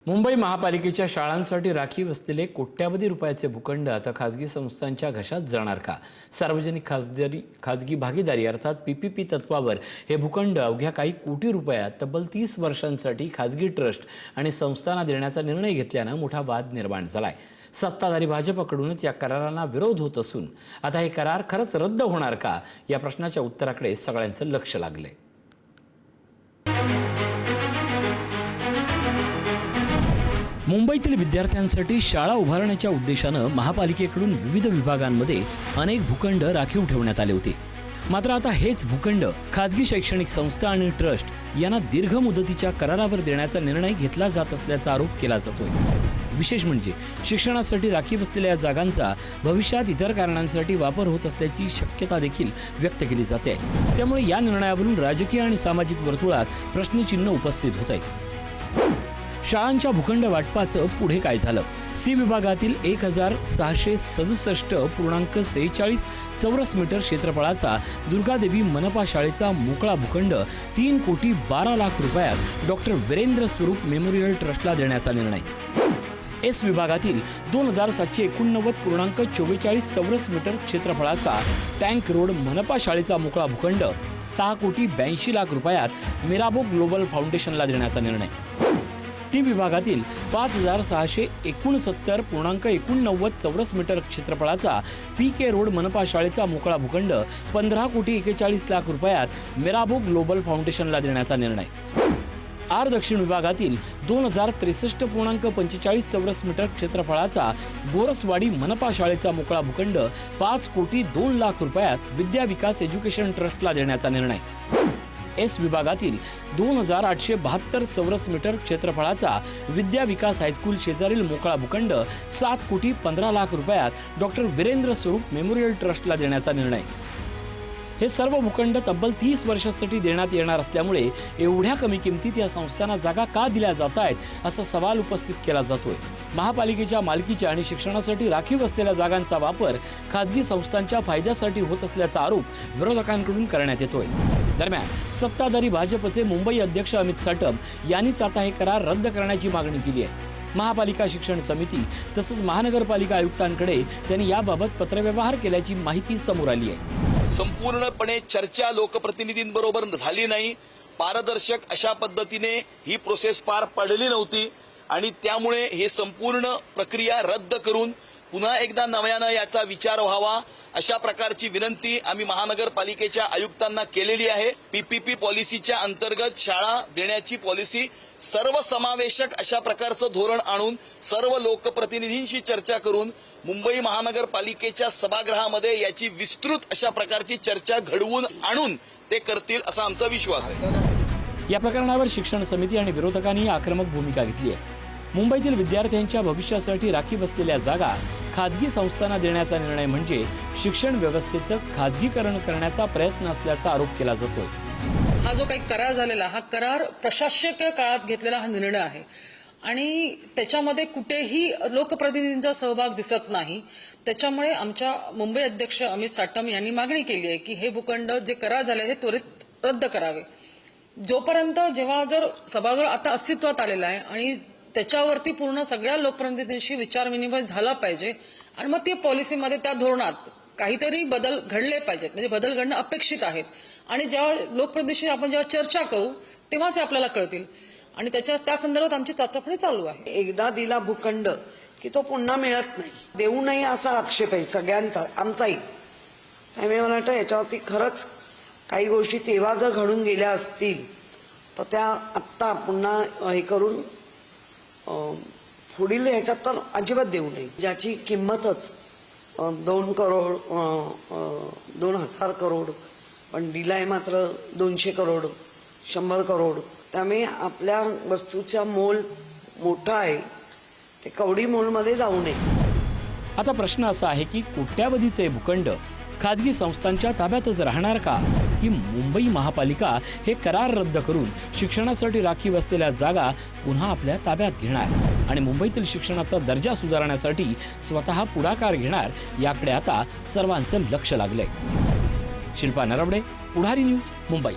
मुंबई महापालिकेच्या शाळांसाठी राखीव असलेले कोट्यावधी रुपयाचे भूखंड आता खाजगी संस्थांच्या घशात जाणार का? सार्वजनिक खाजगी भागीदारी अर्थात पीपीपी तत्वावर हे भूखंड अवघ्या काही कोटी रुपयात तब्बल 30 वर्षांसाठी खाजगी ट्रस्ट आणि संस्थांना देण्याचा निर्णय घेतल्यानं मोठा वाद निर्माण झालाय। सत्ताधारी भाजपकडूनच या करारांना विरोध होत असून आता हे करार खरंच रद्द होणार का या प्रश्नाच्या उत्तराकडे सगळ्यांचं लक्ष लागलंय। मुंबईतील विद्यार्थ्यांसाठी शाळा उभारण्याच्या उद्देशानं महापालिकेकडून विविध विभागांमध्ये अनेक भूखंड राखीव ठेवण्यात आले होते। मात्र आता हेच भूखंड खाजगी शैक्षणिक संस्था आणि ट्रस्ट यांना दीर्घ मुदतीच्या करारावर देण्याचा निर्णय घेतला जात असल्याचा आरोप केला जातोय। विशेष म्हणजे शिक्षणासाठी राखीव असलेल्या जागांचा भविष्यात इतर कारणांसाठी वापर होत असल्याची शक्यता देखील व्यक्त केली जाते। त्यामुळे या निर्णयावरून राजकीय आणि सामाजिक वर्तुळात प्रश्नचिन्ह उपस्थित होत आहे। शाळांच्या भूखंड वाटपाचं पुढे काय झालं? सी विभागातील 1667.46 चौरस मीटर क्षेत्रफळाचा दुर्गादेवी मनपा शाळेचा मोकळा भूखंड 3 कोटी 12 लाख रुपयात डॉक्टर वीरेंद्र स्वरूप मेमोरियल ट्रस्टला देण्याचा निर्णय। एस विभागातील 2749.44 चौरस मीटर क्षेत्रफळाचा टँक रोड मनपा शाळेचा मोकळा भूखंड 6 कोटी 82 लाख रुपयात मिराबो ग्लोबल फाउंडेशनला देण्याचा निर्णय। टी विभागातील 5669.89 चौरस मीटर क्षेत्रफळाचा पीके रोड मनपा शाळेचा मोकळा भूखंड 15 कोटी 41 लाख रुपयात मिराबो ग्लोबल फाउंडेशनला देण्याचा निर्णय। आर दक्षिण विभागातील 2063.45 चौरस मीटर क्षेत्रफळाचा गोरसवाडी मनपा शाळेचा मोकळा भूखंड 5 कोटी 2 लाख रुपयात विद्या विकास एज्युकेशन ट्रस्टला देण्याचा निर्णय। एस विभागातील 2872 चौरस मीटर क्षेत्रफळाचा विद्या विकास हायस्कूल शेजारील मोकळा भूखंड 7 कोटी 15 लाख रुपयात डॉक्टर वीरेंद्र स्वरूप मेमोरियल ट्रस्टला देण्याचा निर्णय। हे सर्व भूखंड तब्बल 30 वर्षांसाठी देण्यात येणार असल्यामुळे एवढ्या कमी किमतीत या संस्थांना जागा का दिल्या जात आहेत असा सवाल उपस्थित केला जातोय। महापालिकेच्या मालकीच्या आणि शिक्षणासाठी राखीव असलेल्या जागांचा वापर खाजगी संस्थांच्या फायद्यासाठी होत असल्याचा आरोप विरोधकांकडून करण्यात येतोय। दरम्यान सत्ताधारी भाजपचे मुंबई अध्यक्ष अमित साटम यांनीच आता हे करार रद्द करण्याची मागणी केली आहे। महापालिका शिक्षण समिती तसंच महानगरपालिका आयुक्तांकडे त्यांनी याबाबत पत्रव्यवहार केल्याची माहिती समोर आली आहे। संपूर्णपणे चर्चा लोकप्रतिनिधींबरोबर झाली नाही, पारदर्शक अशा पद्धतीने ही प्रोसेस पार पडली नव्हती आणि त्यामुळे हे संपूर्ण प्रक्रिया रद्द करून पुन्हा एकदा नव्यानं याचा विचार व्हावा अशा प्रकारची विनंती आम्ही महानगरपालिकेच्या आयुक्तांना केलेली आहे। पीपीपी पॉलिसीच्या अंतर्गत शाळा देण्याची पॉलिसी सर्वसमावेशक अशा प्रकारचं धोरण आणून सर्व लोकप्रतिनिधींशी चर्चा करून मुंबई महानगरपालिकेच्या सभागृहामध्ये याची विस्तृत अशा प्रकारची चर्चा घडवून आणून ते करतील असा आमचा विश्वास आहे। या प्रकरणावर शिक्षण समिती आणि विरोधकांनी आक्रमक भूमिका घेतली आहे। मुंबईतील विद्यार्थ्यांच्या भविष्यासाठी राखीव असलेल्या जागा खाजगी संस्थांना देण्याचा निर्णय म्हणजे शिक्षण व्यवस्थेचं खाजगीकरण करण्याचा प्रयत्न असल्याचा आरोप केला जातोय। हा जो काही करार झालेला हा करार प्रशासकीय काळात घेतलेला हा निर्णय आहे आणि त्याच्यामध्ये कुठेही लोकप्रतिनिधींचा सहभाग दिसत नाही। त्याच्यामुळे आमच्या मुंबई अध्यक्ष अमित साटम यांनी मागणी केली आहे की हे भूखंड जे करार झाले हे त्वरित रद्द करावे। जोपर्यंत जेव्हा जर सभागृह आता अस्तित्वात आलेला आहे आणि त्याच्यावरती पूर्ण सगळ्या लोकप्रतिनिधींशी विचारविनिमय झाला पाहिजे आणि मग त्या पॉलिसीमध्ये त्या धोरणात काहीतरी बदल घडले पाहिजेत, म्हणजे बदल घडणं अपेक्षित आहेत आणि जेव्हा लोकप्रतिनिधींशी आपण जेव्हा चर्चा करू तेव्हाच हे आपल्याला कळतील आणि त्या संदर्भात आमची चाचपणी चालू आहे। एकदा दिला भूखंड की तो पुन्हा मिळत नाही, देऊ नये असा आक्षेप आहे सगळ्यांचा, आमचाही। त्यामुळे मला वाटतं याच्यावरती खरंच काही गोष्टी तेव्हा जर घडून गेल्या असतील तर त्या आत्ता पुन्हा हे करून पुढील ह्याच्यात तर अजिबात देऊ नये, ज्याची किंमतच 2 करोड 2000 करोड पण दिलाय मात्र 200 करोड 100 करोड। त्यामुळे आपल्या वस्तूचा मोल मोठा आहे, ते कवडी मोलमध्ये जाऊ नये। आता प्रश्न असा आहे की कोट्यावधीचे भूखंड खाजगी संस्थांच्या ताब्यातच राहणार का की मुंबई महापालिका हे करार रद्द करून शिक्षणासाठी राखीव असलेल्या जागा पुन्हा आपल्या ताब्यात घेणार आणि मुंबईतील शिक्षणाचा दर्जा सुधारण्यासाठी स्वतः पुढाकार घेणार याकडे आता सर्वांचं लक्ष लागलंय। शिल्पा नरवडे, पुढारी न्यूज, मुंबई।